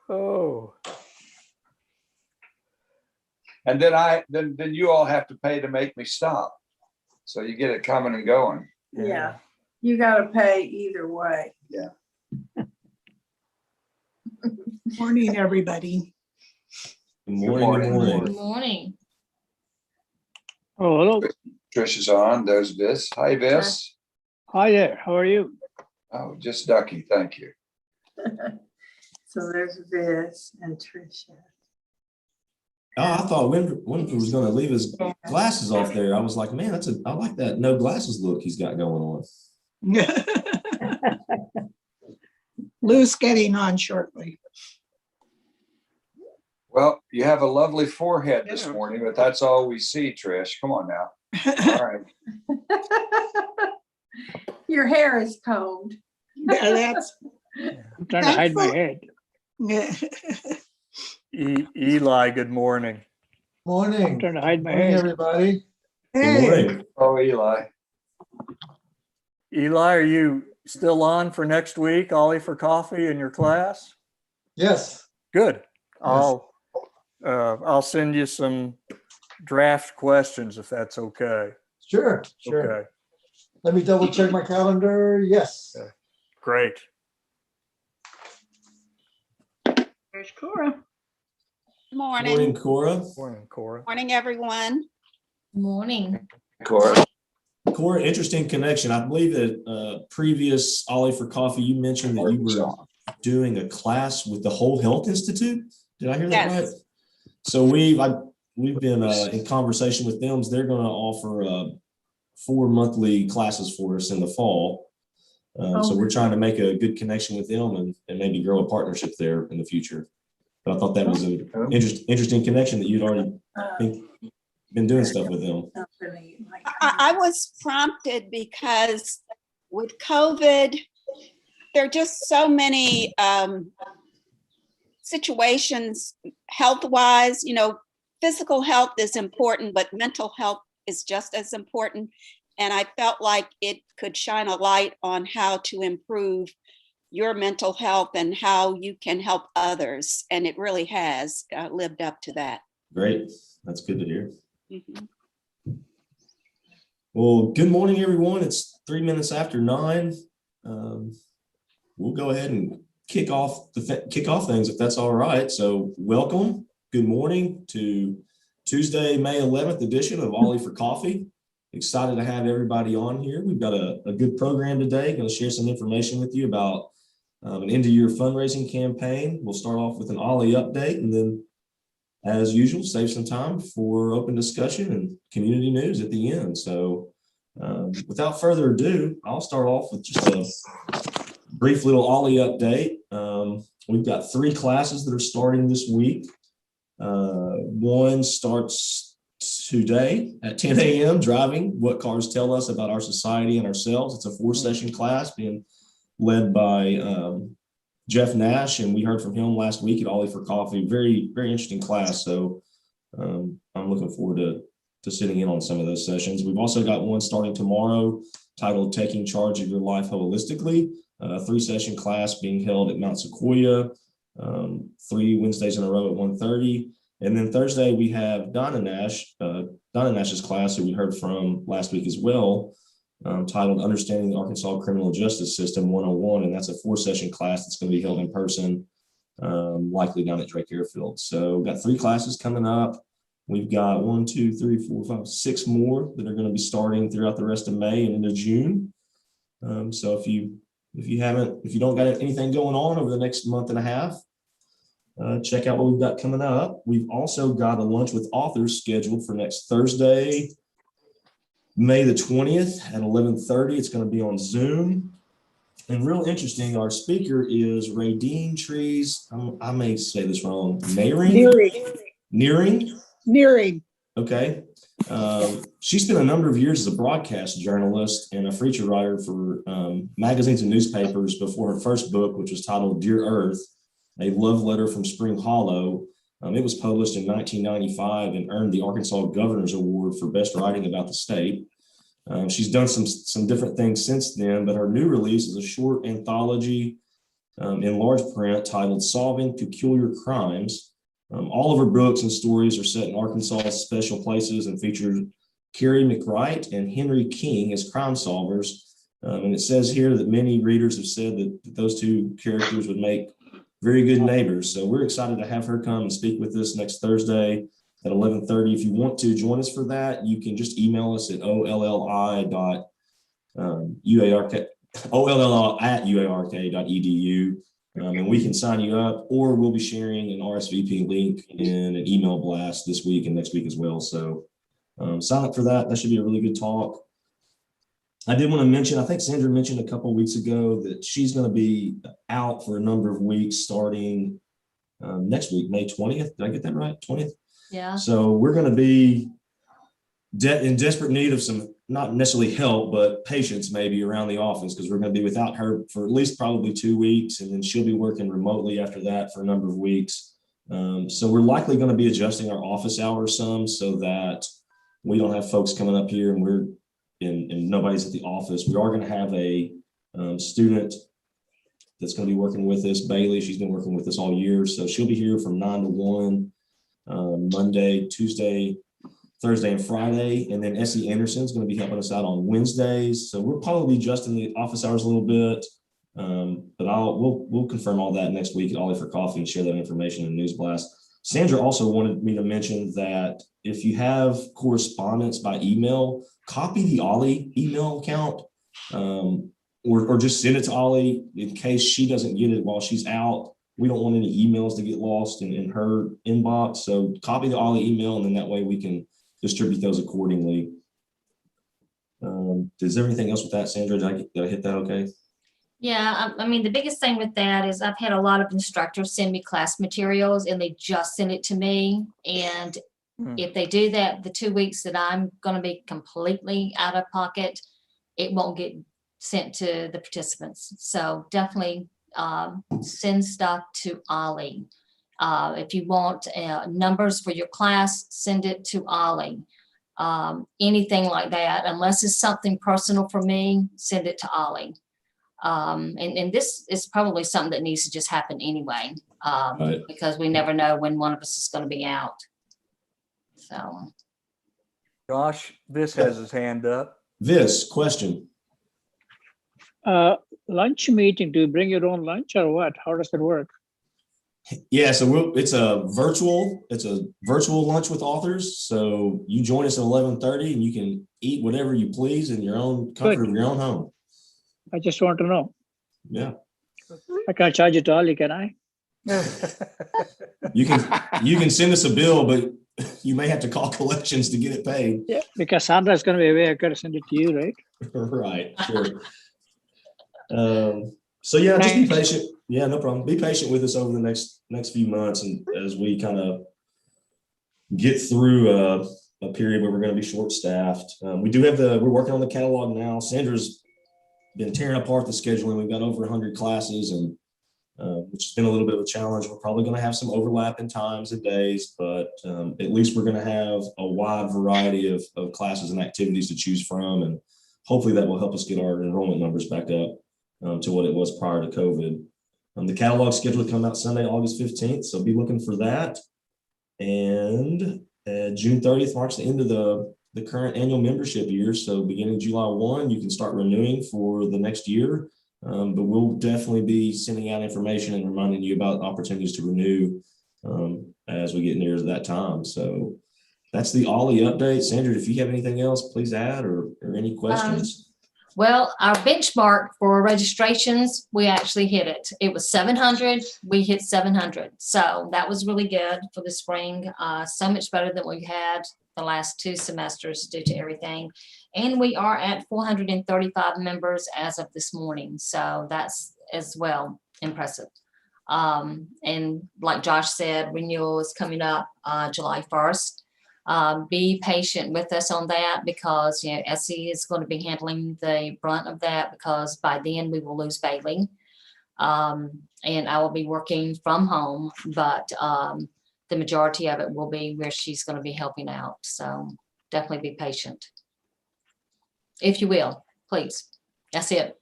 Oh. And then you all have to pay to make me stop. So you get it coming and going. Yeah. You gotta pay either way. Yeah. Morning, everybody. Good morning. Good morning. Oh, hello. Trish is on. There's Vis. Hi, Vis. Hi there. How are you? Oh, just ducky. Thank you. So there's Vis and Tricia. Oh, I thought Winfrey was going to leave his glasses off there. I was like, man, I like that no glasses look he's got going on. Lou's getting on shortly. Well, you have a lovely forehead this morning, but that's all we see, Trish. Come on now. All right. Your hair is combed. Yeah, that's I'm trying to hide my head. Eli, good morning. I'm Morning. trying to hide my Morning, head. everybody. Good Hey, morning. Oh, Eli. Eli, are you still on for next week? Ollie for coffee in your class? Yes. Good. I'll send you some draft questions if that's okay. Sure. Okay, Let me double check my calendar. Yes. great. There's Cora. Morning. Morning, Cora. Morning, Cora. Morning, everyone. Good morning. Cora. Cora, interesting connection. I believe that previous Ollie for Coffee, you mentioned that you were doing a class with the Whole Health Institute. Did I hear that right? Yes. So we've been in conversation with them. They're going to offer 4 monthly classes for us in the fall. So we're trying to make a good connection with them and maybe grow a partnership there in the future. But I thought that was an interesting connection that you'd already been doing stuff with them. I was prompted because with COVID, there are just so many situations health-wise. Physical health is important, but mental health is just as important. And I felt like it could shine a light on how to improve your mental health and how you can help others. And it really has lived up to that. Great. That's good to hear. Mhm. Well, good morning, everyone. It's 3 minutes after 9. We'll go ahead and kick off things if that's all right. So welcome. Good morning to Tuesday, May 11th edition of Ollie for Coffee. Excited to have everybody on here. We've got a good program today. Going to share some information with you about an end-of-year fundraising campaign. We'll start off with an Ollie update, and then, as usual, save some time for open discussion and community news at the end. So without further ado, I'll start off with just a brief little Ollie update. We've got 3 classes that are starting this week. One starts today at 10 a.m. driving what cars tell us about our society and ourselves. It's a 4-session class being led by Jeff Nash, and we heard from him last week at Ollie for Coffee. Very, very interesting class. So I'm looking forward to sitting in on some of those sessions. We've also got one starting tomorrow titled Taking Charge of Your Life Holistically, a 3-session class being held at Mount Sequoia, 3 Wednesdays in a row at 1:30. And then Thursday, we have Donna Nash's class, who we heard from last week as well, titled Understanding the Arkansas Criminal Justice System 101. And that's a 4-session class that's going to be held in person, likely down at Drake Airfield. So we've got 3 classes coming up. We've got 1, 2, 3, 4, 5, 6 more that are going to be starting throughout the rest of May and into June. So if you don't got anything going on over the next month and a half, check out what we've got coming up. We've also got a lunch with authors scheduled for next Thursday, May the 20th at 11:30. It's going to be on Zoom. And real interesting, our speaker is Radine Trees. I may say this wrong. Nearing. Okay. She spent a number of years as a broadcast journalist and a feature writer for magazines and newspapers before her first book, which was titled Dear Earth, A Love Letter from Spring Hollow. It was published in 1995 and earned the Arkansas Governor's Award for Best Writing About the State. She's done some different things since then, but her new release is a short anthology in large print titled Solving Peculiar Crimes. All of her books and stories are set in Arkansas's special places and feature Carrie McWright and Henry King as crime solvers. And it says here that many readers have said that those two characters would make very good neighbors. So we're excited to have her come and speak with us next Thursday at 11:30. If you want to join us for that, you can just email us at olli@uark.edu. And we can sign you up, or we'll be sharing an RSVP link in an email blast this week and next week as well. So sign up for that. That should be a really good talk. I did want to mention, I think Sandra mentioned a couple of weeks ago that she's going to be out for a number of weeks starting next week, May 20th. Did I get that right? 20th? Yeah. So we're going to be in desperate need of some, not necessarily help, but patience maybe around the office, because we're going to be without her for at least probably 2 weeks. And then she'll be working remotely after that for a number of weeks. So we're likely going to be adjusting our office hours some so that we don't have folks coming up here and we're and nobody's at the office. We are going to have a student that's going to be working with us, Bailey. She's been working with us all year. So she'll be here from 9 to 1, Monday, Tuesday, Thursday, and Friday. And then Essie Anderson's going to be helping us out on Wednesdays. So we're probably adjusting the office hours a little bit. But we'll confirm all that next week at Ollie for Coffee and share that information in News Blast. Sandra also wanted me to mention that if you have correspondence by email, copy the Ollie email account, or just send it to Ollie in case she doesn't get it while she's out. We don't want any emails to get lost in her inbox. So copy the Ollie email, and then that way we can distribute those accordingly. Is there anything else with that, Sandra? Did I hit that okay? Yeah, I mean, the biggest thing with that is I've had a lot of instructors send me class materials and they just send it to me. And if they do that, the 2 weeks that I'm going to be completely out of pocket, it won't get sent to the participants. So definitely send stuff to Ollie. If you want numbers for your class, send it to Ollie. Anything like that, unless it's something personal for me, send it to Ollie. And this is probably something that needs to just happen anyway, Right. because we never know when one of us is going to be out. So, Josh, this has his hand up. This question. Lunch meeting, do you bring your own lunch or what? How does it work? Yeah, so it's a virtual lunch with authors. So you join us at 11:30 and you can eat whatever you please in your own comfort of your own home. I just want to know. Yeah. I can't charge it to Ollie, can I? You can send us a bill, but you may have to call collections to get it paid. Yeah, because Sandra's going to be away. I got to send it to you, right? Right, sure. So yeah, just be patient. Yeah, no problem. Be patient with us over the next few months, and as we kind of get through a period where we're going to be short-staffed. We do have we're working on the catalog now. Sandra's been tearing apart the scheduling. We've got over 100 classes, and which has been a little bit of a challenge. We're probably going to have some overlap in times and days, but at least we're going to have a wide variety of classes and activities to choose from, and hopefully that will help us get our enrollment numbers back up to what it was prior to COVID. The catalog schedule will come out Sunday, August 15th, so be looking for that. And June 30th marks the end of the current annual membership year. So beginning July 1, you can start renewing for the next year. But we'll definitely be sending out information and reminding you about opportunities to renew as we get near to that time. So that's the Ollie update. Sandra, if you have anything else, please add or any questions. well, our benchmark for registrations, we actually hit it. It was 700. We hit 700. So that was really good for the spring. So much better than we had the last 2 semesters due to everything. And we are at 435 members as of this morning. So that's as well impressive. And like Josh said, renewal is coming up July 1st. Be patient with us on that because, you know, Essie is going to be handling the brunt of that because by then we will lose Bailey. And I will be working from home, but the majority of it will be where she's going to be helping out. So definitely be patient. If you will, please. That's it.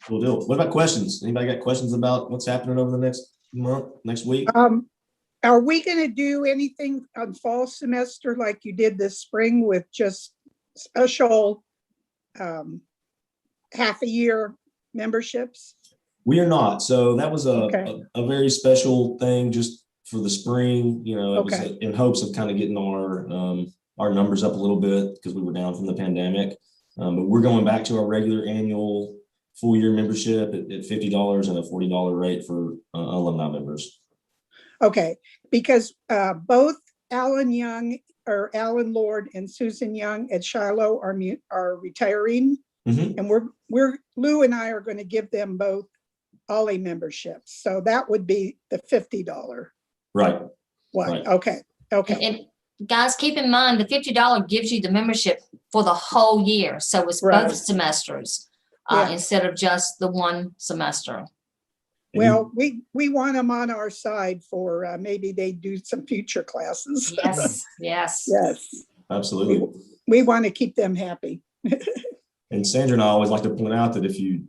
Cool deal. What about questions? Anybody got questions about what's happening over the next month, next week? Are we gonna do anything on fall semester like you did this spring with just special half a year memberships? We are not. So that was Okay. a very special thing just for the spring. You know, it was Okay. in hopes of kind of getting our numbers up a little bit because we were down from the pandemic. But we're going back to our regular annual full year membership at $50 and a $40 rate for alumni members. Okay, because both Alan Young or Alan Lord and Susan Young at Shiloh are retiring. Mhm. And Lou and I are going to give them both OLLI memberships. So that would be the $50 Right. one. Right. Okay, okay, And guys, keep in mind, the $50 gives you the membership for the whole year. So it's Right. both semesters Yeah. instead of just the one semester. well, we want them on our side for maybe they do some future classes. Yes, yes. Yes, Absolutely. we want to keep them happy. And Sandra and I always like to point out that if you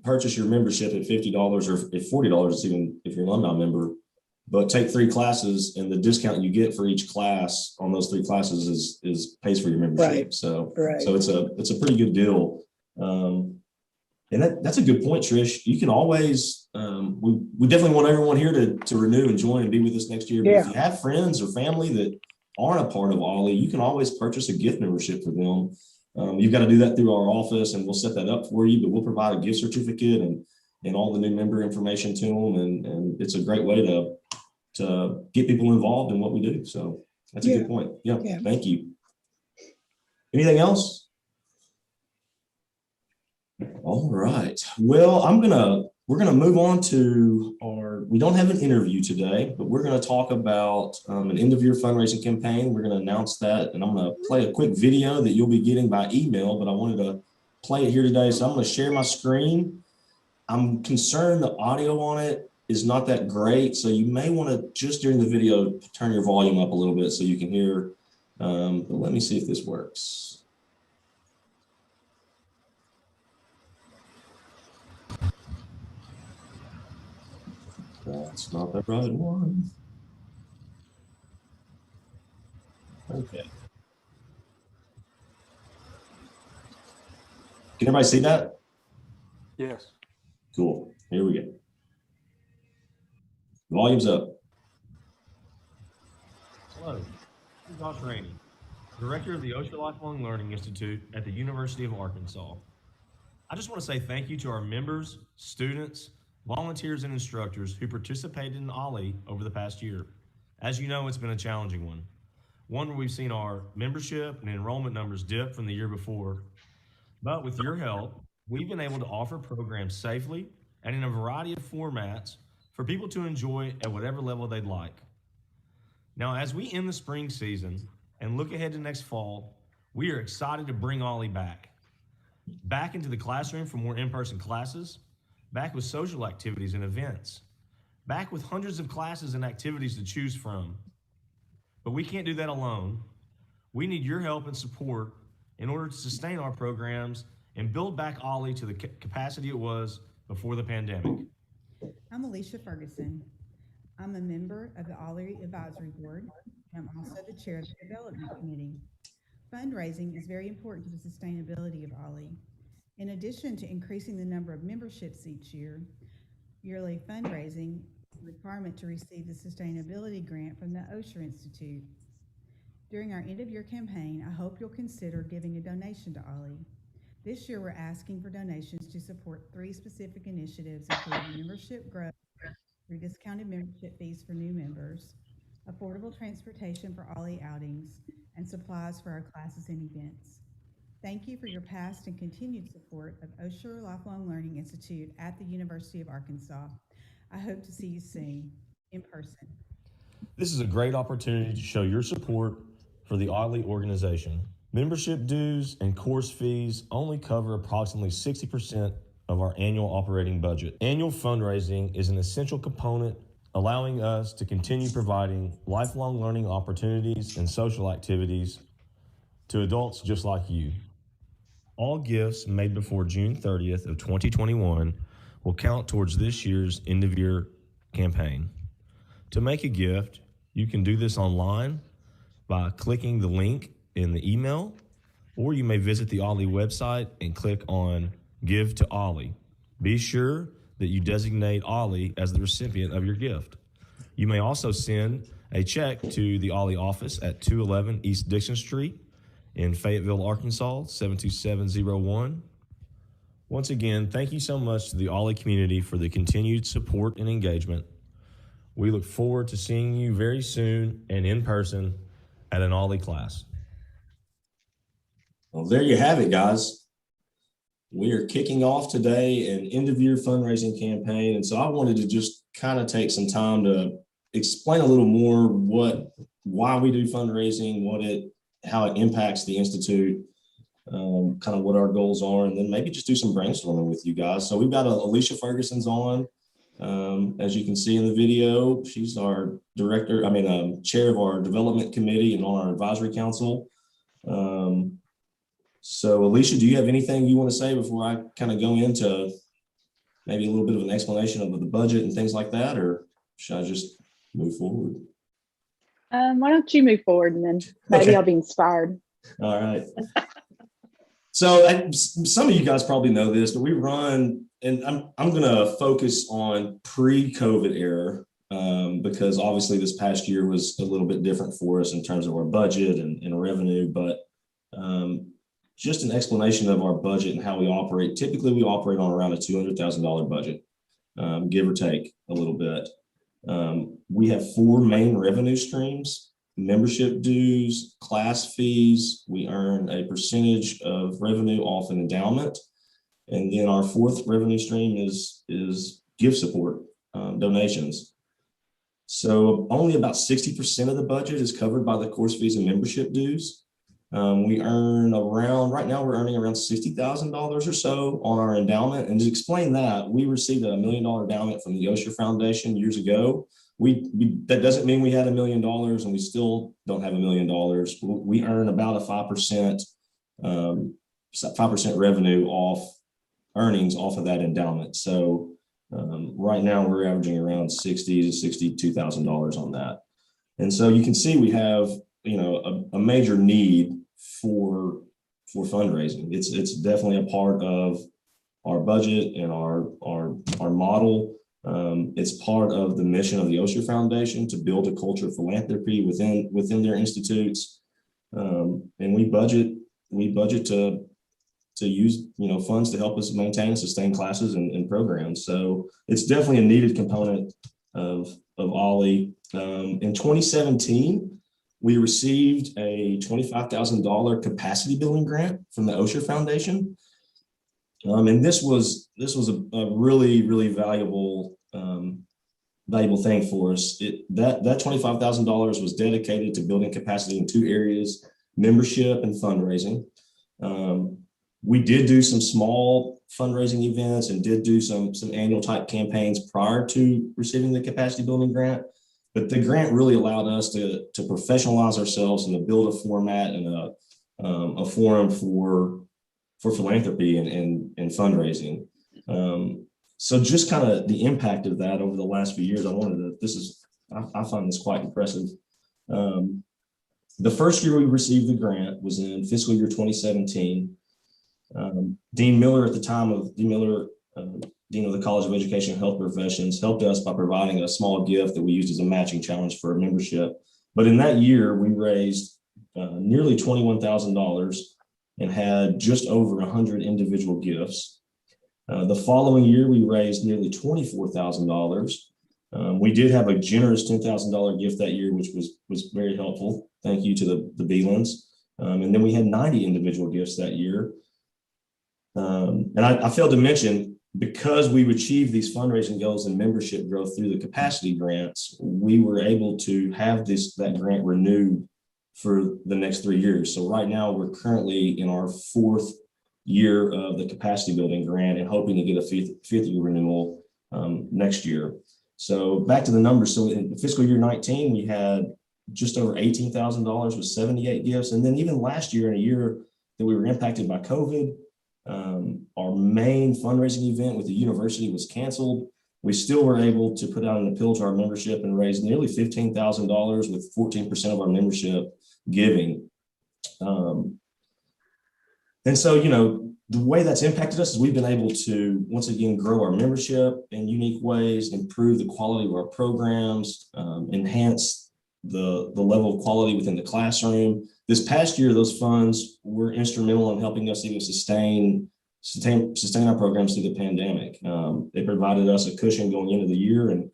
purchase your membership at $50 or if $40, it's even if you're an alumni member, but take 3 classes and the discount you get for each class on those 3 classes is pays for your membership. Right. So Right. it's a pretty good deal. And that's a good point, Trish. You can always we definitely want everyone here to renew and join and be with us next year. But if Yeah. you have friends or family that aren't a part of OLLI, you can always purchase a gift membership for them. You've got to do that through our office and we'll set that up for you, but we'll provide a gift certificate and all the new member information to them. And it's a great way to get people involved in what we do. So that's a Yeah. good point. Yeah. Yeah. Thank you. Anything else? All right. Well, we're gonna move on to we don't have an interview today, but we're gonna talk about an end of year fundraising campaign. We're gonna announce that, and I'm gonna play a quick video that you'll be getting by email, but I wanted to play it here today. So I'm gonna share my screen. I'm concerned the audio on it is not that great. So you may want to just during the video, turn your volume up a little bit so you can hear, but let me see if this works. That's not the right one. Okay. Can everybody see that? Yes. Cool. Here we go. Volume's up. Hello, this is Dr. Rainey, Director of the Osher Lifelong Learning Institute at the University of Arkansas. I just want to say thank you to our members, students, volunteers, and instructors who participated in OLLI over the past year. As you know, it's been a challenging one where we've seen our membership and enrollment numbers dip from the year before. But with your help, we've been able to offer programs safely and in a variety of formats for people to enjoy at whatever level they'd like. Now, as we end the spring season and look ahead to next fall, we are excited to bring OLLI back into the classroom for more in-person classes, back with social activities and events, back with hundreds of classes and activities to choose from. But we can't do that alone. We need your help and support in order to sustain our programs and build back OLLI to the capacity it was before the pandemic. I'm Alicia Ferguson. I'm a member of the OLLI Advisory Board. I'm also the chair of the Development Committee. Fundraising is very important to the sustainability of OLLI. In addition to increasing the number of memberships each year, yearly fundraising is a requirement to receive the sustainability grant from the Osher Institute. During our end of year campaign, I hope you'll consider giving a donation to OLLI. This year, we're asking for donations to support 3 specific initiatives, including membership growth, rediscounted membership fees for new members, affordable transportation for OLLI outings, and supplies for our classes and events. Thank you for your past and continued support of Osher Lifelong Learning Institute at the University of Arkansas. I hope to see you soon in person. This is a great opportunity to show your support for the OLLI organization. Membership dues and course fees only cover approximately 60% of our annual operating budget. Annual fundraising is an essential component allowing us to continue providing lifelong learning opportunities and social activities to adults just like you. All gifts made before June 30th of 2021 will count towards this year's end of year campaign. To make a gift, you can do this online by clicking the link in the email, or you may visit the OLLI website and click on Give to OLLI. Be sure that you designate OLLI as the recipient of your gift. You may also send a check to the OLLI office at 211 East Dixon Street in Fayetteville, Arkansas, 72701. Once again, thank you so much to the OLLI community for the continued support and engagement. We look forward to seeing you very soon and in person at an OLLI class. Well, there you have it, guys. We are kicking off today an end of year fundraising campaign. And so I wanted to just kind of take some time to explain a little more why we do fundraising, how it impacts the Institute, kind of what our goals are, and then maybe just do some brainstorming with you guys. So we've got Alicia Ferguson's on. As you can see in the video, she's our chair of our development committee and on our advisory council. So Alicia, do you have anything you want to say before I kind of go into maybe a little bit of an explanation of the budget and things like that, or should I just move forward? Why don't you move forward and then maybe Okay. I'll be inspired. All right. So some of you guys probably know this, but we run, and I'm going to focus on pre-COVID era because obviously this past year was a little bit different for us in terms of our budget and revenue, but just an explanation of our budget and how we operate. Typically, we operate on around a $200,000 budget, give or take a little bit. We have 4 main revenue streams: membership dues, class fees. We earn a percentage of revenue off an endowment. And then our 4th revenue stream is gift support, donations. So only about 60% of the budget is covered by the course fees and membership dues. We earn right now we're earning around $60,000 or so on our endowment. And to explain that, we received a $1 million endowment from the Osher Foundation years ago. That doesn't mean we had $1 million and we still don't have $1 million. We earn about a 5% revenue earnings off of that endowment. So right now we're averaging around $60,000 to $62,000 on that. And so you can see we have, a major need for fundraising. It's definitely a part of our budget and our model. It's part of the mission of the Osher Foundation to build a culture of philanthropy within their institutes. And we budget to use funds to help us maintain and sustain classes and programs. So it's definitely a needed component of OLLI. In 2017, we received a $25,000 capacity building grant from the Osher Foundation. And this was a really, really valuable thing for us. That $25,000 was dedicated to building capacity in 2 areas: membership and fundraising. We did do some small fundraising events and did do some annual type campaigns prior to receiving the capacity building grant. But the grant really allowed us to professionalize ourselves and to build a format and a forum for philanthropy and fundraising. So just kind of the impact of that over the last few years, I find this quite impressive. The first year we received the grant was in fiscal year 2017. Dean Miller, at the time Dean of the College of Education and Health Professions, helped us by providing a small gift that we used as a matching challenge for a membership. But in that year, we raised nearly $21,000 and had just over 100 individual gifts. The following year, we raised nearly $24,000. We did have a generous $10,000 gift that year, which was very helpful. Thank you to the Beelans. And then we had 90 individual gifts that year. And I failed to mention, because we've achieved these fundraising goals and membership growth through the capacity grants, we were able to have that grant renewed for the next 3 years. So right now we're currently in our 4th year of the capacity building grant and hoping to get a 5th year renewal next year. So back to the numbers. So in fiscal year 19, we had just over $18,000 with 78 gifts. And then even last year, in a year that we were impacted by COVID, our main fundraising event with the university was canceled. We still were able to put out an appeal to our membership and raise nearly $15,000 with 14% of our membership giving. And so, you know, the way that's impacted us is we've been able to, once again, grow our membership in unique ways, improve the quality of our programs, enhance the level of quality within the classroom. This past year, those funds were instrumental in helping us even sustain our programs through the pandemic. They provided us a cushion going into the year, and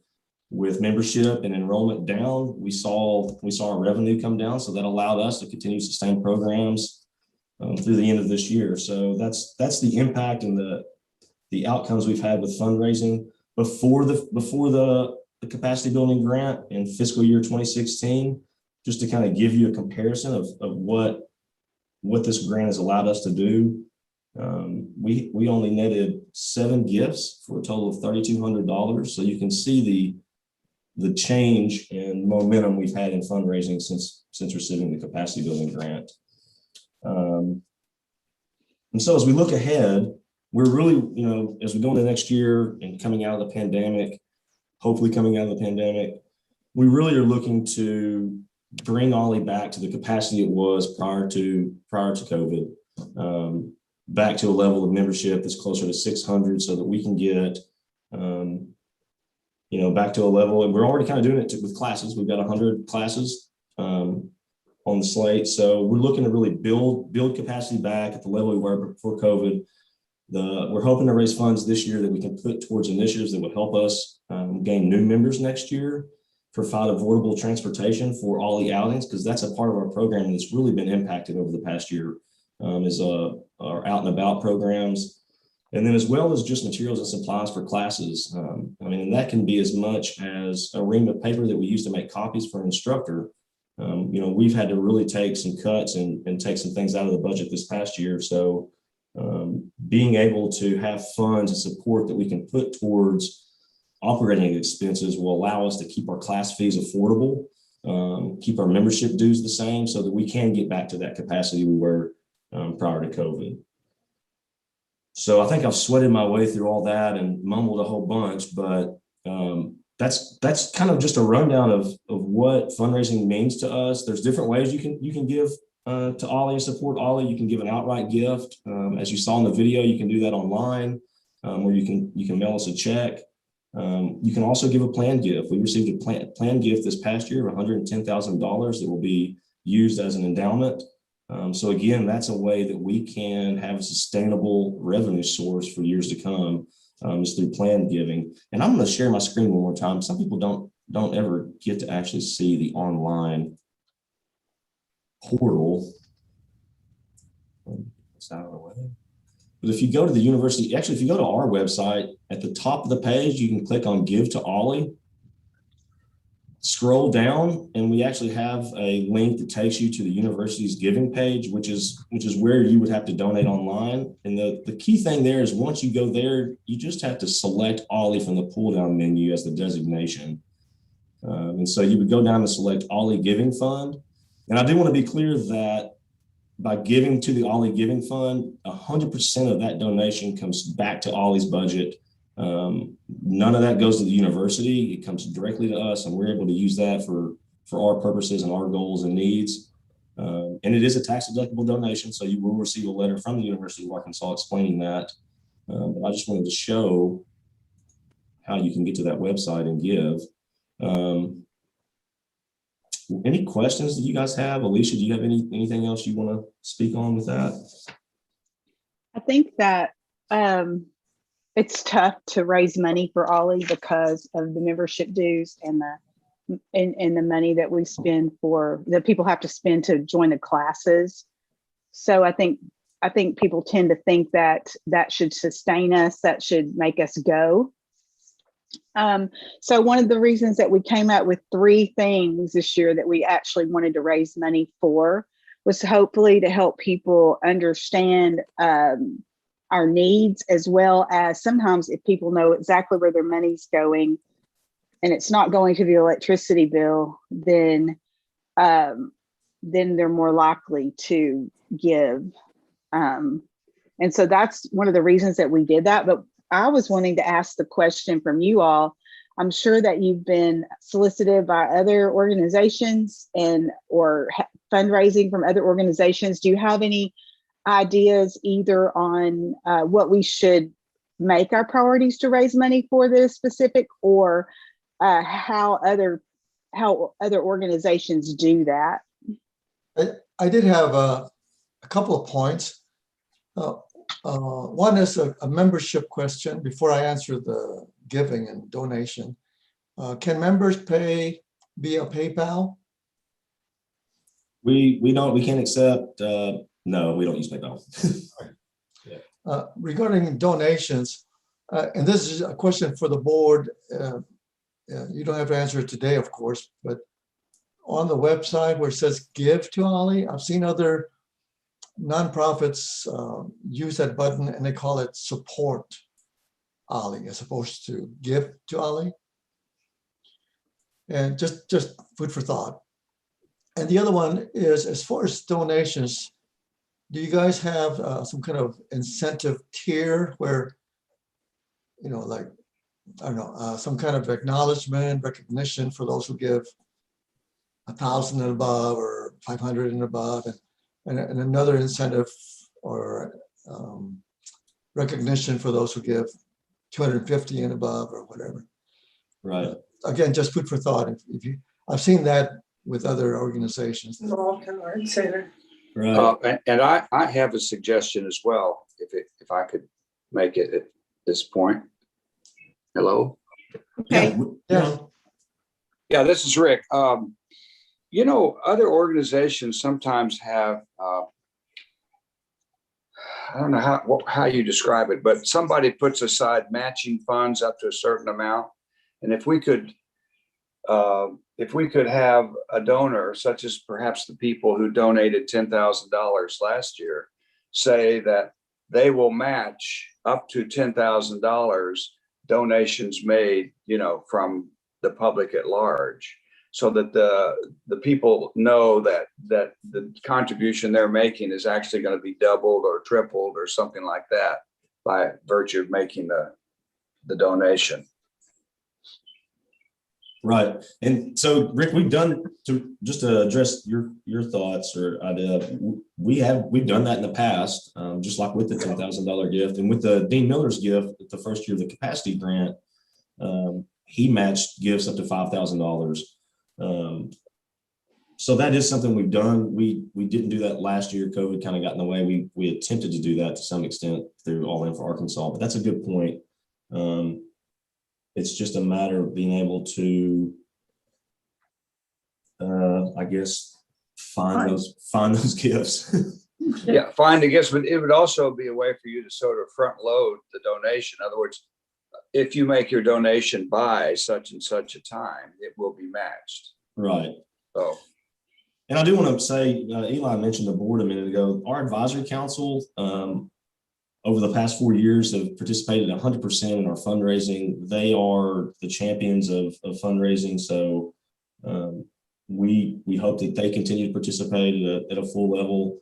with membership and enrollment down, we saw our revenue come down. So that allowed us to continue to sustain programs through the end of this year. So that's the impact and the outcomes we've had with fundraising. Before the capacity building grant in fiscal year 2016, just to kind of give you a comparison of what this grant has allowed us to do. We only netted 7 gifts for a total of $3,200. So you can see the change and momentum we've had in fundraising since receiving the capacity building grant. And so as we look ahead, we're really, you know, as we go into next year and coming out of the pandemic, hopefully coming out of the pandemic, we really are looking to bring Ollie back to the capacity it was prior to COVID, back to a level of membership that's closer to 600, so that we can get, you know, back to a level, and we're already kind of doing it with classes. We've got 100 classes on the slate. So we're looking to really build capacity back at the level we were before COVID. We're hoping to raise funds this year that we can put towards initiatives that would help us gain new members next year, provide affordable transportation for Ollie outings, because that's a part of our program that's really been impacted over the past year, is our out and about programs. And then as well as just materials and supplies for classes. I mean, and that can be as much as a ream of paper that we use to make copies for an instructor. You know, we've had to really take some cuts and take some things out of the budget this past year. So being able to have funds and support that we can put towards operating expenses will allow us to keep our class fees affordable, keep our membership dues the same, so that we can get back to that capacity we were prior to COVID. So I think I've sweated my way through all that and mumbled a whole bunch, but that's kind of just a rundown of what fundraising means to us. There's different ways you can give to Ollie and support Ollie. You can give an outright gift. As you saw in the video, you can do that online, or you can mail us a check. You can also give a planned gift. We received a planned gift this past year of $110,000 that will be used as an endowment. So again, that's a way that we can have a sustainable revenue source for years to come, is through planned giving. And I'm going to share my screen one more time. Some people don't ever get to actually see the online portal. It's out of the way. But if you go to the university, actually, if you go to our website, at the top of the page, you can click on Give to Ollie. Scroll down, and we actually have a link that takes you to the university's giving page, which is where you would have to donate online. And the key thing there is once you go there, you just have to select Ollie from the pull down menu as the designation. And so you would go down and select Ollie Giving Fund. And I do want to be clear that by giving to the Ollie Giving Fund, 100% of that donation comes back to Ollie's budget. None of that goes to the university. It comes directly to us, and we're able to use that for our purposes and our goals and needs. And it is a tax-deductible donation, so you will receive a letter from the University of Arkansas explaining that. But I just wanted to show how you can get to that website and give. Any questions that you guys have? Alicia, do you have anything else you want to speak on with that? I think that it's tough to raise money for Ollie because of the membership dues and the money that we spend that people have to spend to join the classes. So I think people tend to think that should sustain us, that should make us go. So one of the reasons that we came out with 3 things this year that we actually wanted to raise money for was hopefully to help people understand our needs, as well as sometimes if people know exactly where their money's going and it's not going to the electricity bill, then they're more likely to give. And And so that's one of the reasons that we did that. But I was wanting to ask the question from you all. I'm sure that you've been solicited by other organizations or fundraising from other organizations. Do you have any ideas either on what we should make our priorities to raise money for this specific, or how other organizations do that? I did have a couple of points. One is a membership question before I answer the giving and donation. Can members pay via PayPal? We can't accept, no, we don't use PayPal. Regarding donations, and this is a question for the board. You don't have to answer it today, of course, but on the website where it says give to Ollie, I've seen other nonprofits use that button and they call it support Ollie as opposed to give to Ollie. And just food for thought. And the other one is, as far as donations, do you guys have some kind of incentive tier where, like, I don't know, some kind of acknowledgement, recognition for those who give 1,000 and above or 500 and above, and another incentive or recognition for those who give 250 and above or whatever. Right. Again, just food for thought. I've seen that with other organizations. Card center. Right. And I have a suggestion as well, if I could make it at this point. Hello? Okay. Yeah, this is Rick. Other organizations sometimes have, I don't know how you describe it, but somebody puts aside matching funds up to a certain amount. And if we could have a donor, such as perhaps the people who donated $10,000 last year, say that they will match up to $10,000 donations made, from the public at large, so that the people know that the contribution they're making is actually going to be doubled or tripled or something like that by virtue of making the donation. Right. And so, Rick, we've done, just to address your thoughts or idea, we've done that in the past, just like with the $10,000 gift and with the Dean Miller's gift, the first year of the capacity grant, he matched gifts up to $5,000. So that is something we've done. We didn't do that last year. COVID kind of got in the way. We attempted to do that to some extent through All In for Arkansas, but that's a good point. It's just a matter of being able to, I guess, find those gifts. Yeah, find the gifts, but it would also be a way for you to sort of front load the donation. In other words, if you make your donation by such and such a time, it will be matched. Right. So, and I do want to say, Eli mentioned the board a minute ago. Our advisory council, over the past 4 years, have participated 100% in our fundraising. They are the champions of fundraising. So we hope that they continue to participate at a full level.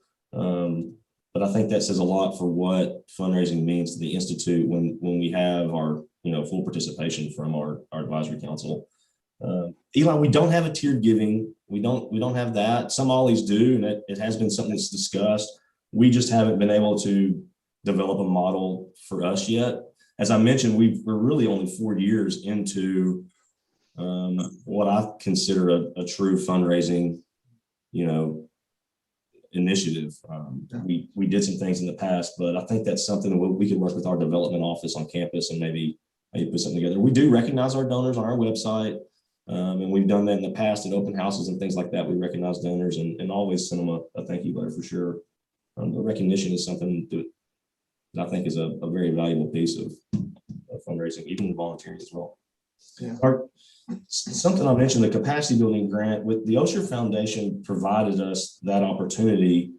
But I think that says a lot for what fundraising means to the Institute when we have our full participation from our advisory council. Eli, we don't have a tiered giving. We don't have that. Some Ollies do, and it has been something that's discussed. We just haven't been able to develop a model for us yet. As I mentioned, we're really only 4 years into what I consider a true fundraising, initiative. We did some things in the past, but I think that's something that we could work with our development office on campus and maybe put something together. We do recognize our donors on our website, and we've done that in the past at open houses and things like that. We recognize donors and always send them a thank you letter for sure. The recognition is something that I think is a very valuable piece of fundraising, even volunteering as well. Yeah. Something I mentioned, the capacity building grant with the Osher Foundation provided us that opportunity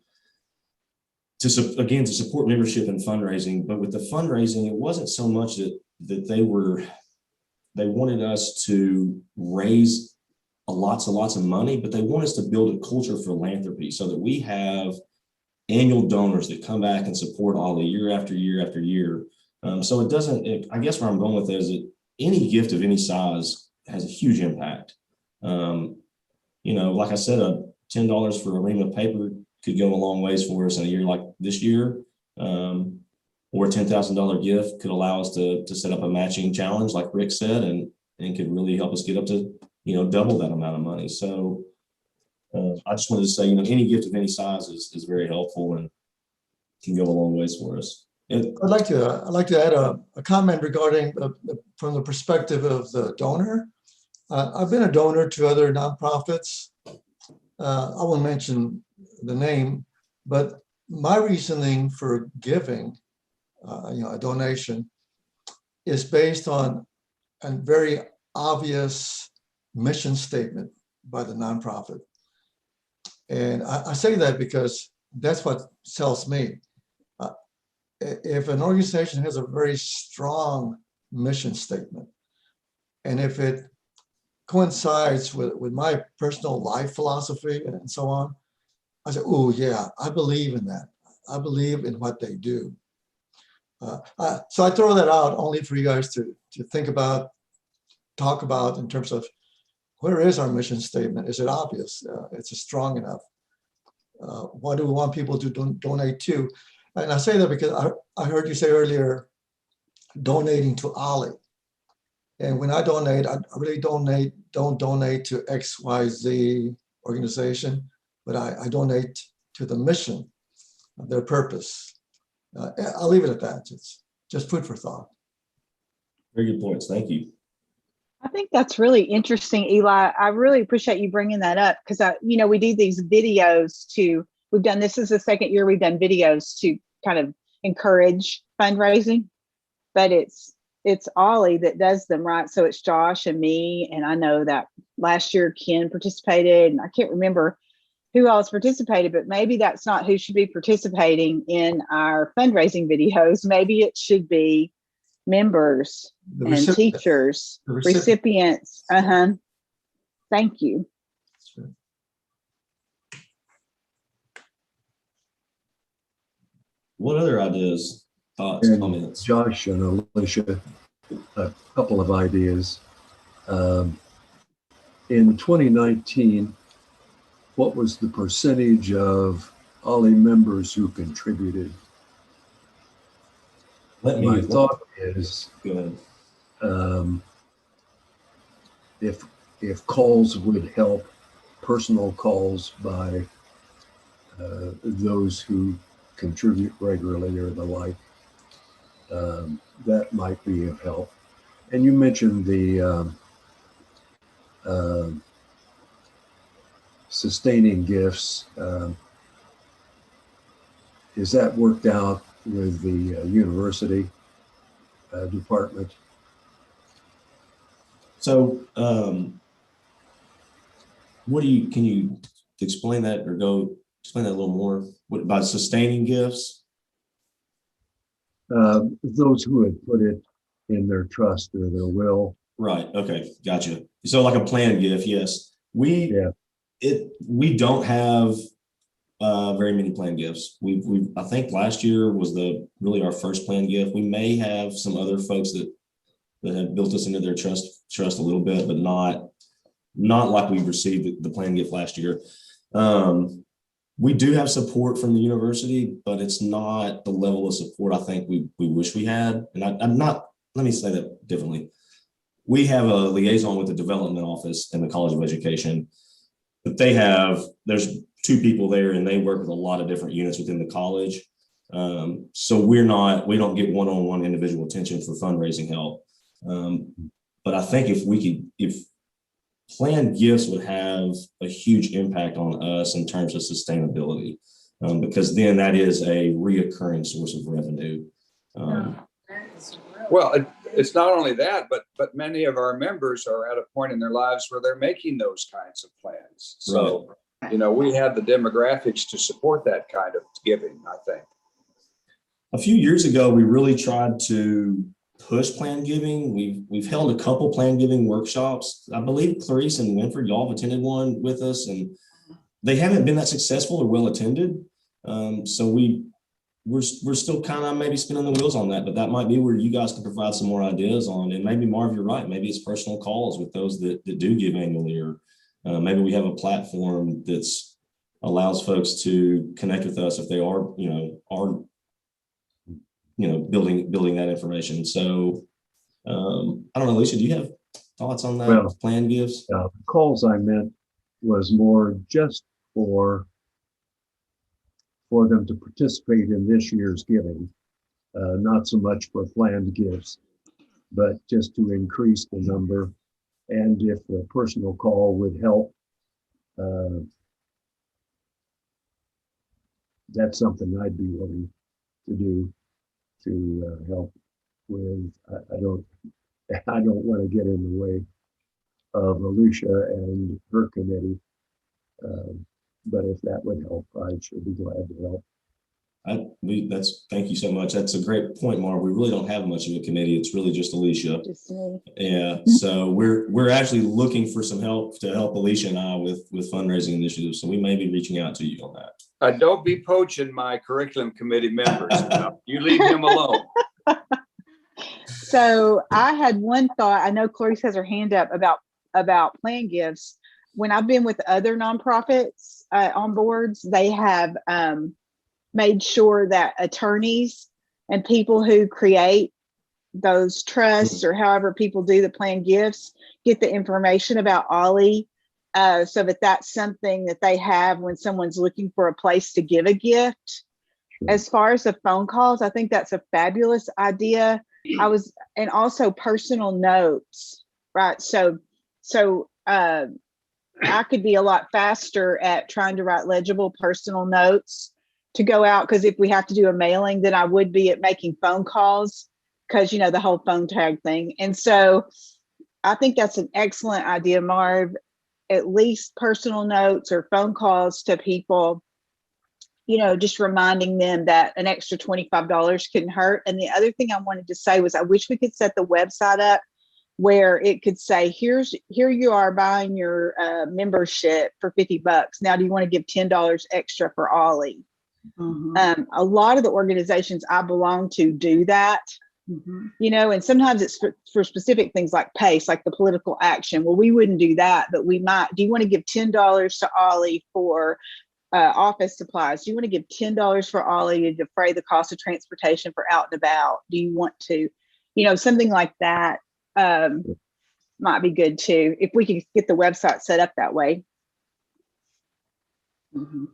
to support membership and fundraising. But with the fundraising, it wasn't so much that they wanted us to raise lots and lots of money, but they want us to build a culture of philanthropy so that we have annual donors that come back and support Ollie year after year after year. So it doesn't, I guess where I'm going with it is that any gift of any size has a huge impact. You know, like I said, $10 for a ream of paper could go a long ways for us in a year like this year. Or a $10,000 gift could allow us to set up a matching challenge, like Rick said, and could really help us get up to, you know, double that amount of money. So I just wanted to say, you know, any gift of any size is very helpful and can go a long ways for us. I'd like to add a comment regarding from the perspective of the donor. I've been a donor to other nonprofits. I won't mention the name, but my reasoning for giving, you know, a donation is based on a very obvious mission statement by the nonprofit. And I say that because that's what sells me. If an organization has a very strong mission statement, and if it coincides with my personal life philosophy and so on, I say, oh yeah, I believe in that. I believe in what they do. So I throw that out only for you guys to think about, talk about in terms of where is our mission statement? Is it obvious? Is it strong enough? What do we want people to donate to? And I say that because I heard you say earlier, donating to Ollie. And when I donate, I really don't donate to XYZ organization, but I donate to the mission, their purpose. I'll leave it at that. It's just food for thought. Very good points. Thank you. I think that's really interesting, Eli. I really appreciate you bringing that up because, you know, we do these videos we've done, this is the second year we've done videos to kind of encourage fundraising, but it's Ollie that does them, right? So it's Josh and me, and I know that last year Ken participated, and I can't remember who else participated, but maybe that's not who should be participating in our fundraising videos. Maybe it should be members and teachers, recipients. Thank you. What other ideas, thoughts, And comments? Josh and Alicia, a couple of ideas. In 2019, what was the percentage of Ollie members who contributed? My thought is, go ahead. If calls would help, personal calls by those who contribute regularly or the like, that might be of help. And you mentioned the sustaining gifts. Is that worked out with the university department? So can you explain that or explain that a little more? What about sustaining gifts? Those who had put it in their trust or their will. Right. Okay. Gotcha. So like a planned gift. Yes. We don't have very many planned gifts. I think last year was really our first planned gift. We may have some other folks that have built us into their trust a little bit, but not like we received the planned gift last year. We do have support from the university, but it's not the level of support I think we wish we had. And let me say that differently. We have a liaison with the development office in the College of Education, but there's two people there and they work with a lot of different units within the college. So we don't get one-on-one individual attention for fundraising help. But I think if planned gifts would have a huge impact on us in terms of sustainability, because then that is a reoccurring source of revenue. Well, it's not only that, but many of our members are at a point in their lives where they're making those kinds of plans. So, you know, we have the demographics to support that kind of giving, I think. A few years ago, we really tried to push planned giving. We've held a couple planned giving workshops. I believe Clarice and Winford, y'all have attended one with us, and they haven't been that successful or well attended. So we're still kind of maybe spinning the wheels on that, but that might be where you guys can provide some more ideas on. And maybe Marv, you're right. Maybe it's personal calls with those that do give annually, or maybe we have a platform that's allows folks to connect with us if they are building that information. So I don't know, Alicia, do you have thoughts on that? Well, Plan gives? Calls I meant was more just for them to participate in this year's giving, not so much for planned gifts, but just to increase the number. And if the personal call would help, that's something I'd be willing to do to help with. I don't want to get in the way of Alicia and her committee. But if that would help, I'd sure be glad to help. Thank you so much. That's a great point, Mark. We really don't have much of a committee. It's really just Alicia. Just me. Yeah. So we're actually looking for some help to help Alicia and I with fundraising initiatives. So we may be reaching out to you on that. Don't be poaching my curriculum committee members. You leave him alone. So I had one thought. I know Clarice has her hand up about plan gifts. When I've been with other nonprofits on boards, they have made sure that attorneys and people who create those trusts or however people do the plan gifts get the information about OLLI, so that that's something that they have when someone's looking for a place to give a gift. As far as the phone calls, I think that's a fabulous idea. And also personal notes, right? So I could be a lot faster at trying to write legible personal notes to go out, because if we have to do a mailing, then I would be at making phone calls, because the whole phone tag thing. And so I think that's an excellent idea, Marv. At least personal notes or phone calls to people, just reminding them that an extra $25 couldn't hurt. And the other thing I wanted to say was I wish we could set the website up where it could say, here you are buying your membership for $50. Now, do you want to give $10 extra for OLLI? Mhm. A lot of the organizations I belong to do that, Mhm. and sometimes it's for specific things like PACE, like the political action. Well, we wouldn't do that, but we might. Do you want to give $10 to OLLI for office supplies? Do you want to give $10 for OLLI to defray the cost of transportation for out and about? Do you want to, something like that might be good too, if we could get the website set up that way. Mhm.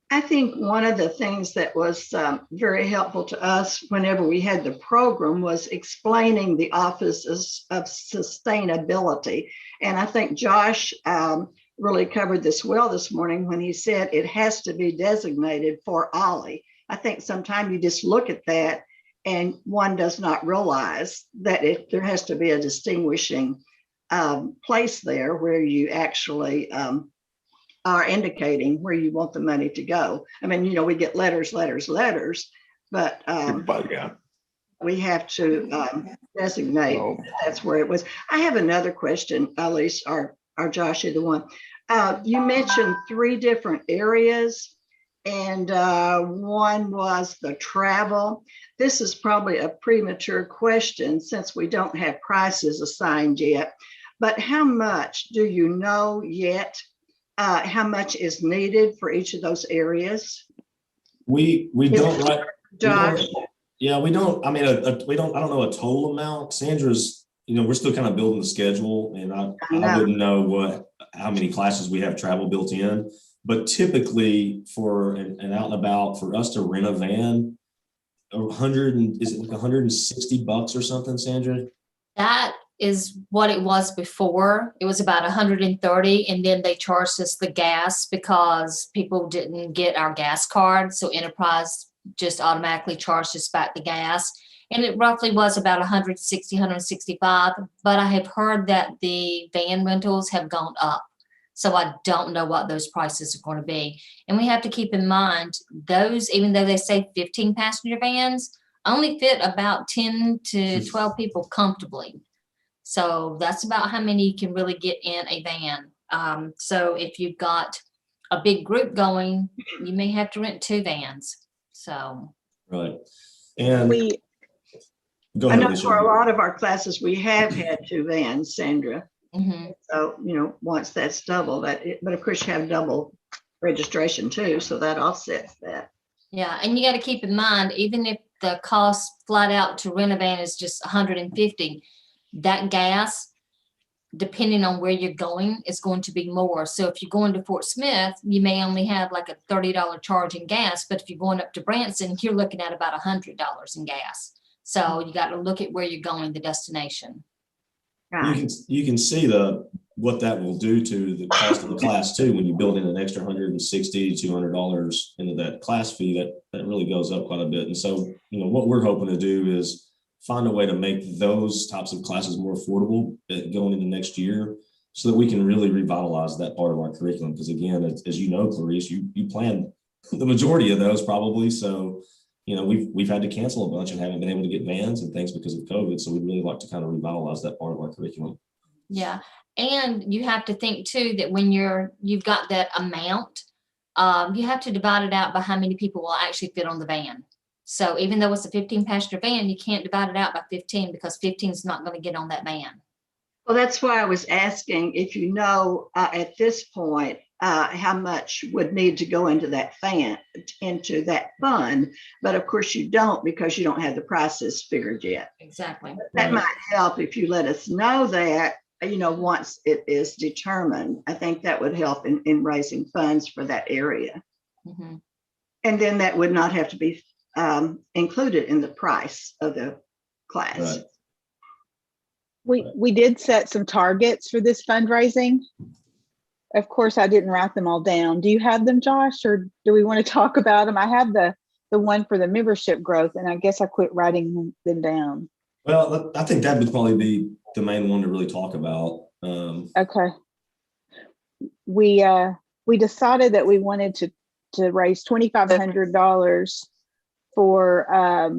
I think one of the things that was very helpful to us whenever we had the program was explaining the offices of sustainability. And I think Josh really covered this well this morning when he said it has to be designated for OLLI. I think sometimes you just look at that and one does not realize that there has to be a distinguishing place there where you actually are indicating where you want the money to go. I mean, we get letters, but we have to designate that's where it was. I have another question, Elise or Josh, either one. You mentioned 3 different areas, and one was the travel. This is probably a premature question since we don't have prices assigned yet, but how much do you know yet? How much is needed for each of those areas? We don't, right? Josh? We don't. I mean, we don't. I don't know a total amount. Sandra's. We're still kind of building the schedule, and I wouldn't know how many classes we have travel built in. But typically, for an out and about, for us to rent a van, is it like $160 or something, Sandra? That is what it was before. It was about 130, and then they charged us the gas because people didn't get our gas card. So Enterprise just automatically charged us back the gas. And it roughly was about 160, 165. But I have heard that the van rentals have gone up. So I don't know what those prices are going to be. And we have to keep in mind those, even though they say 15 passenger vans, only fit about 10 to 12 people comfortably. So that's about how many you can really get in a van. So if you've got a big group going, you may have to rent 2 vans. So, Right. And We, go I ahead, know Alicia. for a lot of our classes, we have had 2 vans, Sandra. mhm. So, once that's double but of course you have double registration too, so that offsets that. Yeah, and you got to keep in mind, even if the cost flat out to rent a van is just 150, that gas, depending on where you're going, is going to be more. So if you're going to Fort Smith, you may only have like a $30 charge in gas, but if you're going up to Branson, you're looking at about $100 in gas. So you got to look at where you're going, the destination. You can see what that will do to the cost of the class too. When you build in an extra $160 to $200 into that class fee, that really goes up quite a bit. And so, what we're hoping to do is find a way to make those types of classes more affordable going into next year, so that we can really revitalize that part of our curriculum. Because again, as you know, Clarice, you plan the majority of those probably. So, we've had to cancel a bunch and haven't been able to get vans and things because of COVID. So we'd really like to kind of revitalize that part of our curriculum. Yeah. And you have to think too, that when you've got that amount, you have to divide it out by how many people will actually fit on the van. So even though it's a 15-passenger van, you can't divide it out by 15 because 15 is not going to get on that van. Well, that's why I was asking if at this point, how much would need to go into that fund. But of course you don't, because you don't have the prices figured yet. Exactly. That might help if you let us know that, once it is determined. I think that would help in raising funds for that area. Mhm. And then that would not have to be included in the price of the class. Right. we did set some targets for this fundraising. Of course, I didn't write them all down. Do you have them, Josh, or do we want to talk about them? I have the one for the membership growth, and I guess I quit writing them down. Well, I think that would probably be the main one to really talk about. Okay. We decided that we wanted to raise $2,500 for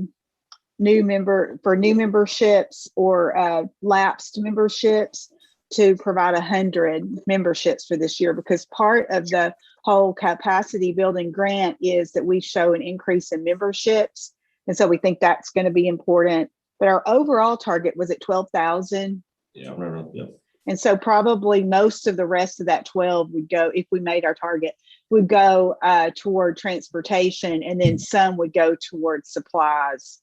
new memberships or lapsed memberships, to provide 100 memberships for this year, because part of the whole capacity building grant is that we show an increase in memberships. And so we think that's going to be important. But our overall target was at 12,000. Yeah, I remember. Yeah. And so probably most of the rest of that 12 would go, if we made our target, would go toward transportation, and then some would go toward supplies.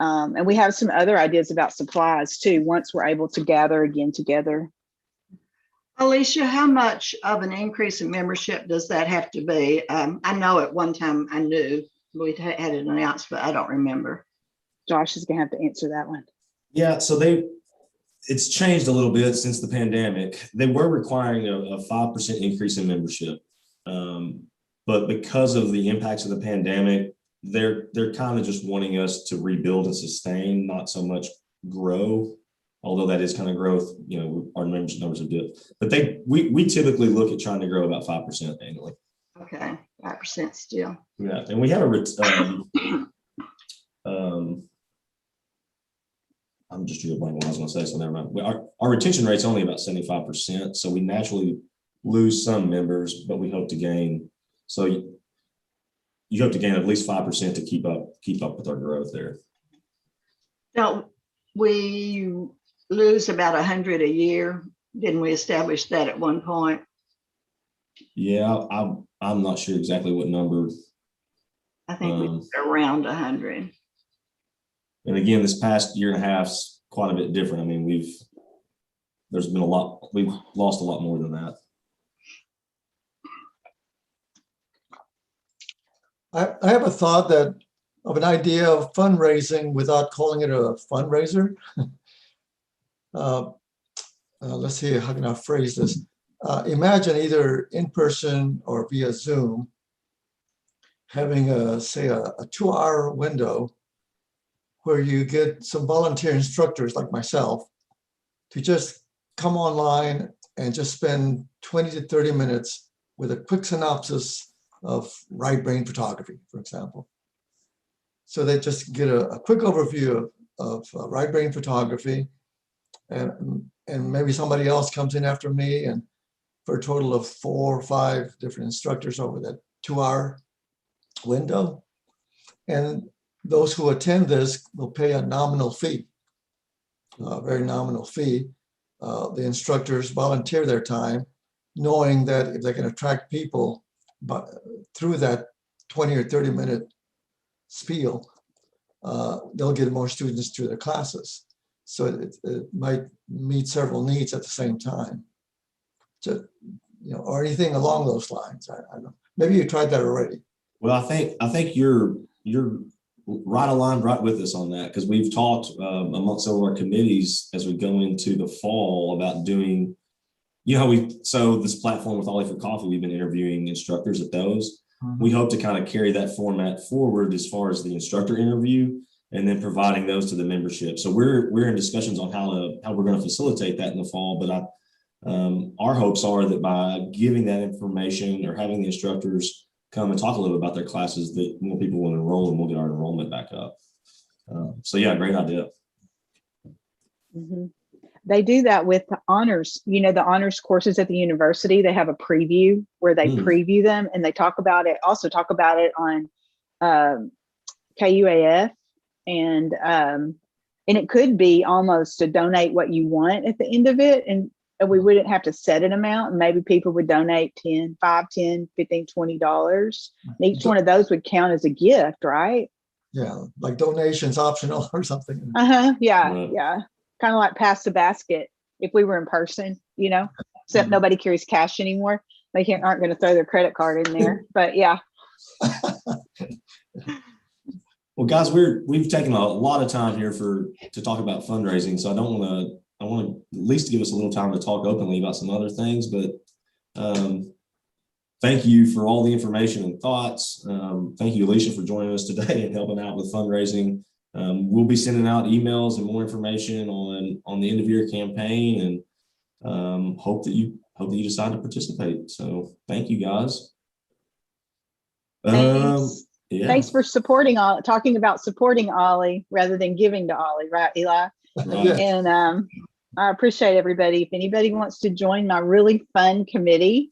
And we have some other ideas about supplies too, once we're able to gather again together. Alicia, how much of an increase in membership does that have to be? I know at one time I knew we had it announced, but I don't remember. Josh is gonna have to answer that one. Yeah, so it's changed a little bit since the pandemic. They were requiring a 5% increase in membership. But because of the impacts of the pandemic, they're kind of just wanting us to rebuild and sustain, not so much grow, although that is kind of growth. Our membership numbers are good, but we typically look at trying to grow about 5% annually. Okay, 5% still. Yeah, and we have I'm just drawing a blank on what I was going to say, so never mind. Our retention rate's only about 75%, so we naturally lose some members, but we hope to gain. So you hope to gain at least 5% to keep up with our growth there. Don't we lose about 100 a year? Didn't we establish that at one point? Yeah, I'm not sure exactly what number. I think we're around 100. And again, this past year and a half's quite a bit different. I mean, we've lost a lot more than that. I have a thought of an idea of fundraising without calling it a fundraiser. Let's see, how can I phrase this? Imagine either in person or via Zoom, having say a 2-hour window where you get some volunteer instructors like myself to just come online and just spend 20 to 30 minutes with a quick synopsis of right brain photography, for example. So they just get a quick overview of right brain photography, and maybe somebody else comes in after me. And for a total of 4 or 5 different instructors over that 2-hour window. And those who attend this will pay a nominal fee, a very nominal fee. The instructors volunteer their time, knowing that if they can attract people through that 20 or 30-minute spiel, they'll get more students to their classes. So it might meet several needs at the same time. So, or anything along those lines. I don't know. Maybe you tried that already. Well, I think you're right aligned right with us on that, because we've talked amongst some of our committees as we go into the fall about doing, so this platform with Ollie for Coffee, we've been interviewing instructors at those. Mm-hmm. We hope to kind of carry that format forward as far as the instructor interview, and then providing those to the membership. So we're in discussions on how we're going to facilitate that in the fall. But our hopes are that by giving that information or having the instructors come and talk a little bit about their classes, that more people will enroll and we'll get our enrollment back up. So yeah, great idea. Mm-hmm. They do that with the honors, the honors courses at the university. They have a preview where they preview them, and they talk about it on KUAF, and it could be almost to donate what you want at the end of it. And we wouldn't have to set an amount. Maybe people would donate $5, $10, $15, $20. And each one of those would count as a gift, right? Yeah, like donations optional or something. Yeah, yeah. Kind of like pass the basket if we were in person, except nobody carries cash anymore. They aren't going to throw their credit card in there. But yeah. Well, guys, we've taken a lot of time here to talk about fundraising. So I want to at least give us a little time to talk openly about some other things, but thank you for all the information and thoughts. Thank you, Alicia, for joining us today and helping out with fundraising. We'll be sending out emails and more information on the end of year campaign, and hope that you decide to participate. So thank you, guys. Thanks. Yeah. Thanks for talking about supporting Ollie rather than giving to Ollie, right, Eli? Right. And I appreciate everybody. If anybody wants to join my really fun committee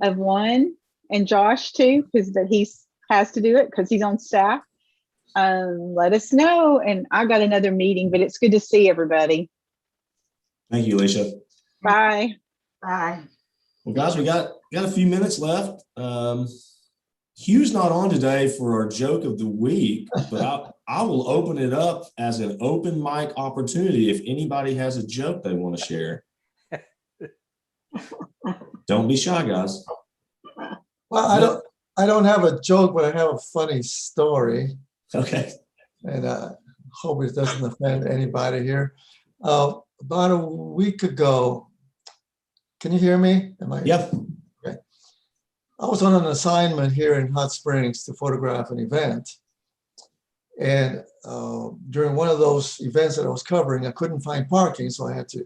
of one, and Josh too, because he has to do it because he's on staff, let us know. And I got another meeting, but it's good to see everybody. Thank you, Alicia. Bye. Bye. Well, guys, we got a few minutes left. Hugh's not on today for our joke of the week, but I will open it up as an open mic opportunity if anybody has a joke they want to share. Don't be shy, guys. Well, I don't have a joke, but I have a funny story. Okay. And hope it doesn't offend anybody here. About a week ago, can you hear me? Yep. Okay. I was on an assignment here in Hot Springs to photograph an event. And during one of those events that I was covering, I couldn't find parking, so I had to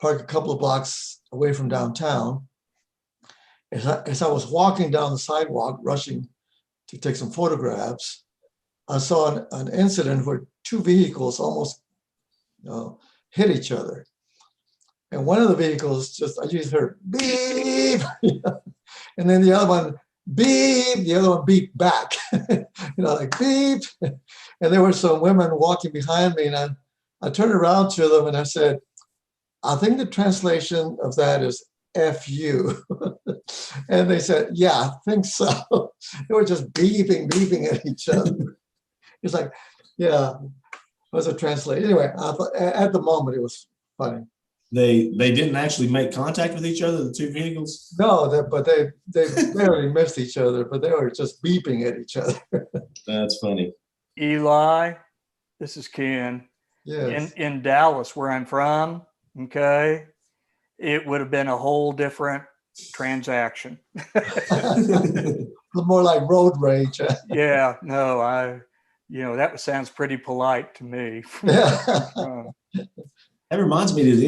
park a couple of blocks away from downtown. As I was walking down the sidewalk, rushing to take some photographs, I saw an incident where 2 vehicles almost hit each other. And one of the vehicles I just heard beep, and then the other one beep, the other one beep back, like beep. And there were some women walking behind me, and I turned around to them and I said, I think the translation of that is F you. And they said, yeah, I think so. They were just beeping at each other. It's like, yeah, it was a translation. Anyway, I thought, at the moment it was funny. They didn't actually make contact with each other, the 2 vehicles? No, but they barely missed each other, but they were just beeping at each other. That's funny. Eli, this is Ken. Yes. In Dallas, where I'm from, okay, it would have been a whole different transaction. More like road rage. Yeah, no, that sounds pretty polite to me. That reminds me, has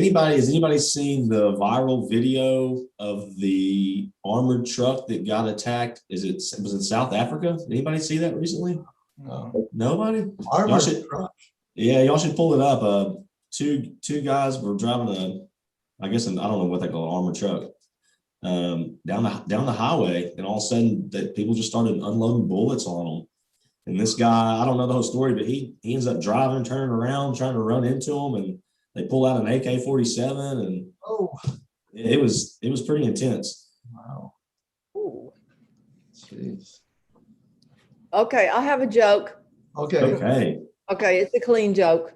anybody seen the viral video of the armored truck that got attacked? Was it South Africa? Did anybody see that recently? No. Nobody? Armored truck. Yeah, y'all should pull it up. Two guys were driving I don't know what they call an armored truck. down the highway, and all of a sudden that people just started unloading bullets on them. And this guy, I don't know the whole story, but he ends up driving, turning around, trying to run into them, and they pull out an AK-47, and it was pretty intense. Wow. Ooh. Jeez. Okay, I have a joke. Okay. Okay, it's a clean joke.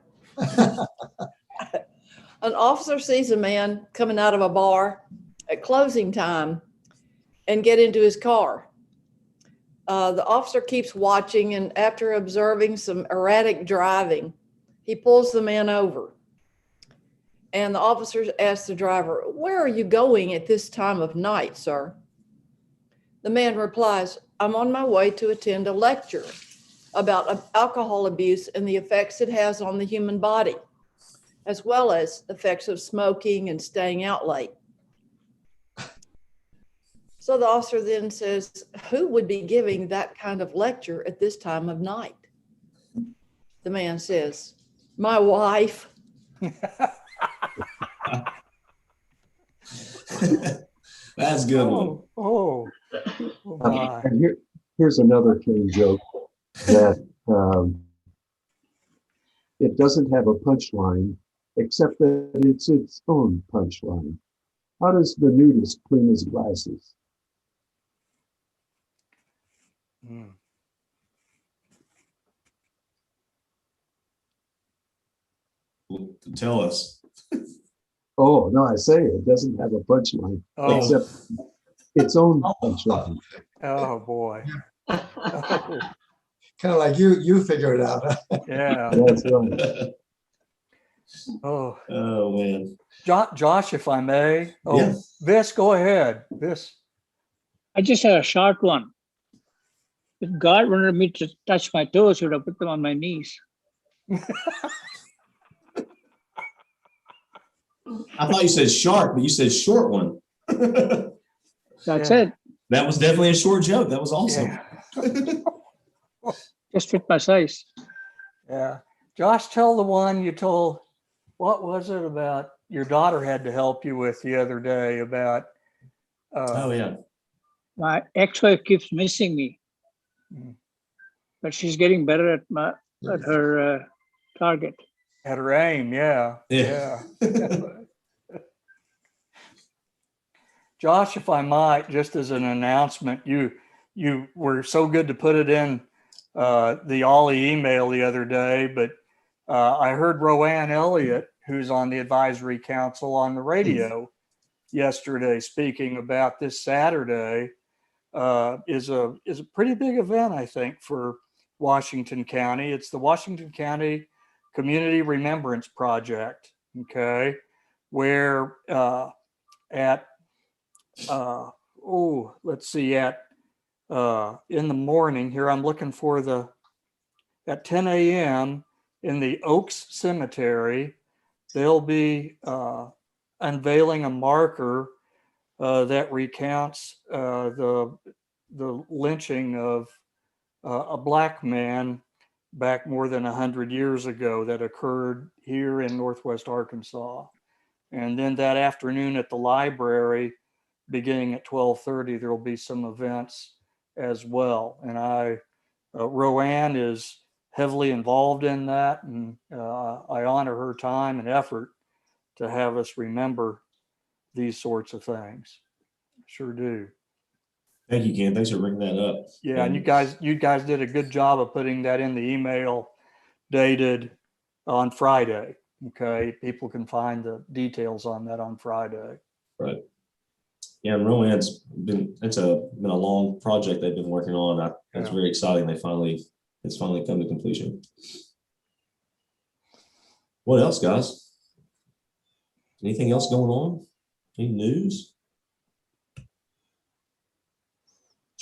An officer sees a man coming out of a bar at closing time and get into his car. The officer keeps watching, and after observing some erratic driving, he pulls the man over. And the officer asks the driver, "Where are you going at this time of night, sir?" The man replies, "I'm on my way to attend a lecture about alcohol abuse and the effects it has on the human body, as well as effects of smoking and staying out late." So the officer then says, "Who would be giving that kind of lecture at this time of night?" The man says, "My wife." That's a good one. Oh my. And here's another clean joke that it doesn't have a punchline, except that it's its own punchline. How does the nudist clean his glasses? Mm. Tell us. Oh, no, I say it doesn't have a punchline, Oh. except its own punchline. Oh boy. Oh, Kind of like you figure it out. yeah. That's right. Oh, Oh man. Josh, if I may. Oh, Yeah. Vis, go ahead. Vis. I just had a short one. If God wanted me to touch my toes, he would have put them on my knees. I thought you said shark, but you said short one. That's Yeah. it. That was definitely a short joke. That was awesome. Yeah. Just fit my size. Yeah. Josh, tell the one you told, what was it about your daughter had to help you with the other day about Oh yeah. My ex-wife keeps missing me, Mm. but she's getting better at her target. at her aim. Yeah. Yeah. Josh, if I might, just as an announcement, you were so good to put it in the Ollie email the other day, but I heard Roanne Elliott, who's on the advisory council on the radio yesterday, speaking about this Saturday is a pretty big event, I think, for Washington County. It's the Washington County Community Remembrance Project, okay, where at let's see, at in the morning here, I'm looking for at 10 a.m. in the Oaks Cemetery, they'll be unveiling a marker that recounts the lynching of a black man back more than 100 years ago that occurred here in Northwest Arkansas. And then that afternoon at the library, beginning at 12:30, there will be some events as well. And Roanne is heavily involved in that, and I honor her time and effort to have us remember these sorts of things. Sure do. Thank you, Ken. Thanks for bringing that up. Yeah, and you guys did a good job of putting that in the email dated on Friday. Okay, people can find the details on that on Friday. Right. Yeah, and Rowan's been a long project they've been working on. It's very exciting. It's finally come to completion. What else, guys? Anything else going on? Any news?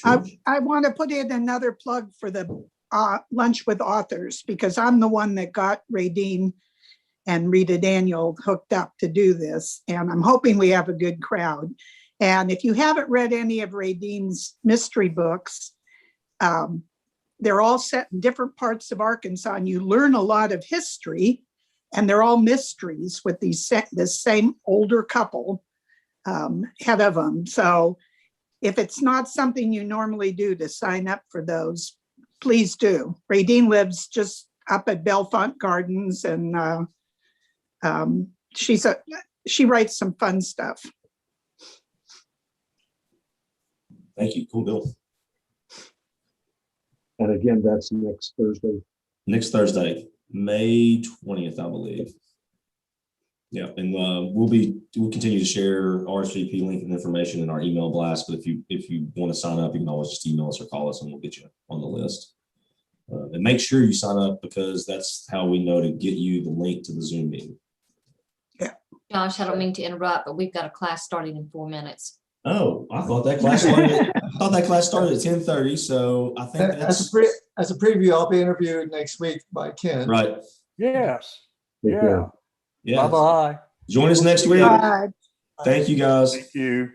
I want to put in another plug for the Lunch with Authors, because I'm the one that got Radine and Rita Daniel hooked up to do this. And I'm hoping we have a good crowd. And if you haven't read any of Radine's mystery books, they're all set in different parts of Arkansas, and you learn a lot of history, and they're all mysteries with this same older couple ahead of them. So if it's not something you normally do to sign up for those, please do. Radine lives just up at Bellefonte Gardens, and she writes some fun stuff. Thank you. Cool deal. And again, that's next Thursday. Next Thursday, May 20th, I believe. Yeah, and we'll continue to share RSVP link and information in our email blast. But if you want to sign up, you can always just email us or call us, and we'll get you on the list. And make sure you sign up, because that's how we know to get you the link to the Zoom meeting. Josh, I don't mean to interrupt, but we've got a class starting in 4 minutes. Oh, I thought that class started. I thought that class started at 10:30. So I think As a preview, I'll be interviewed next week by Ken. right. Yes. Take care. Yeah. Yeah. Bye-bye. Join us next week. Bye. Thank you, guys. Thank you.